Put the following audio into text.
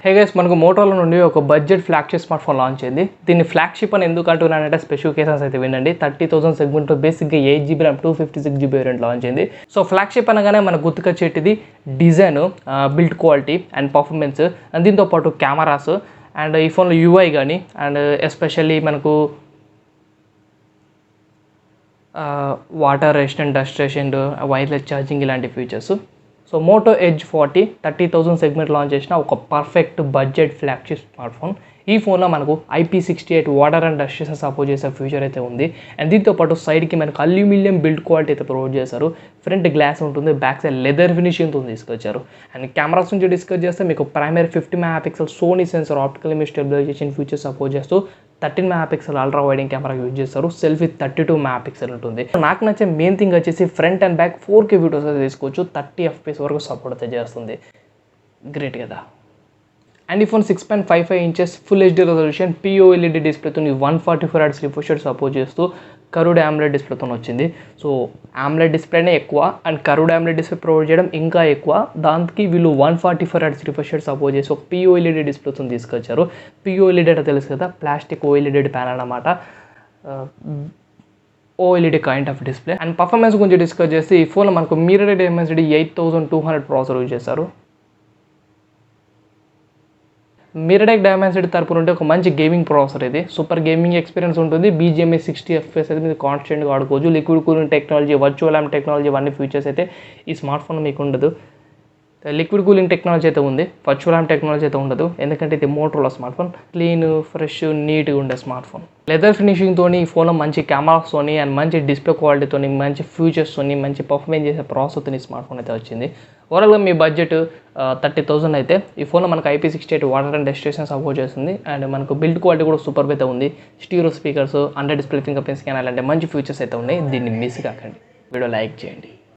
Hey guys, మనకు మోటోలో నుండి ఒక budget flagship smart phone launch అయింది. దీన్ని ఫ్లాగ్షిప్ అని ఎందుకు అంటున్నానంటే స్పెసిఫికేషన్స్ అయితే వినండి. 30,000 సెగ్మెంట్లో బేసిక్గా 8GB RAM 256GB variant launch అయింది. సో ఫ్లాగ్షిప్ అనగానే మనకు గుర్తుకొచ్చేటిది design, build quality and performance, and దీంతో పాటు కెమెరాస్ అండ్ ఈ ఫోన్లో యూఐ కానీ అండ్ ఎస్పెషల్లీ మనకు water resistant, dust resistant, wireless charging ఇలాంటి features. So Moto Edge 40 30,000 segment launch చేసిన ఒక perfect budget flagship smart phone. ఈ ఫోన్లో మనకు IP68 water and dust support చేసే ఫ్యూచర్ అయితే ఉంది. అండ్ దీంతో పాటు సైడ్కి మనకు అల్యూమినియం బిల్డ్ క్వాలిటీ అయితే ప్రొవైడ్ చేశారు. ఫ్రంట్ గ్లాస్ ఉంటుంది, బ్యాక్ సైడ్ లెదర్ ఫినిషింగ్తో తీసుకొచ్చారు. అండ్ కెమెరాస్ నుంచి డిస్కస్ చేస్తే మీకు primary 50 MP Sony sensor optical image stabilisation feature support చేస్తూ 13 MP అల్ట్రా వైడింగ్ కెమెరా యూజ్ చేస్తారు. సెల్ఫీ 32 MP ఉంటుంది. నాకు నచ్చే మెయిన్ థింగ్ వచ్చేసి front and back 4K videos అయితే తీసుకోవచ్చు. 30 FPS వరకు సపోర్ట్ అయితే చేస్తుంది. గ్రేట్ కదా. అండ్ ఈ phone 6.55 inches full HD resolution POLED డిస్ప్లేతో 144Hz refresh rate support చేస్తూ కర్వ్డ్ AMOLED డిస్ప్లేతో వచ్చింది. సో AMOLED డిస్ప్లేనే ఎక్కువ and curved AMOLED display provide చేయడం ఇంకా ఎక్కువ. దానికి వీళ్ళు 144Hz రిఫ్రెష్ రేట్ సపోర్ట్ చేసి ఒక POLED డిస్ప్లేతో తీసుకొచ్చారు. POLED అంటే తెలుసు కదా, ప్లాస్టిక్ OLED ప్యానల్ అన్నమాట. OLED kind of display. And performance గురించి డిస్కస్ చేస్తే ఈ ఫోన్లో మనకు మిర్రర్ డైమెన్సిటీ 8200 ప్రాసెసర్ యూజ్ చేస్తారు. మిర్రర్ డైమెన్సిటీ తరపున ఉంటే ఒక మంచి గేమింగ్ ప్రాసెసర్ ఇది. సూపర్ గేమింగ్ ఎక్స్పీరియన్స్ ఉంటుంది. BGMI 60 FPS అయితే మీరు కాన్స్టెంట్గా ఆడుకోవచ్చు. Liquid cooling technology, virtual ల్యామ్ technology అన్ని ఫీచర్స్ అయితే ఈ స్మార్ట్ ఫోన్ మీకు ఉండదు. లిక్విడ్ కూలింగ్ టెక్నాలజీ అయితే ఉంది, వర్చువల్ ల్యామ్ టెక్నాలజీ అయితే ఉండదు. ఎందుకంటే ఇది మోటోలో స్మార్ట్ ఫోన్. క్లీన్, ఫ్రెష్, నీట్గా ఉండే స్మార్ట్ ఫోన్. లెదర్ ఫినిషింగ్తో ఈ ఫోన్లో మంచి కెమెరాస్తోని అండ్ మంచి డిస్ప్లే క్వాలిటీతో, మంచి ఫీచర్స్తోని, మంచి పర్ఫార్మెన్స్ చేసే ప్రాసెస్తో ఈ స్మార్ట్ ఫోన్ అయితే వచ్చింది. ఓవరాల్గా మీ బడ్జెట్ 30,000 అయితే ఈ ఫోన్లో మనకు IP68 water and dust support చేస్తుంది. అండ్ మనకు బిల్డ్ క్వాలిటీ కూడా సూపర్ అయితే ఉంది. Stereo speakers, under display finger print scan అలాంటి మంచి ఫీచర్స్ అయితే ఉన్నాయి. దీన్ని మిస్ కాకండి. వీడియో లైక్ చేయండి.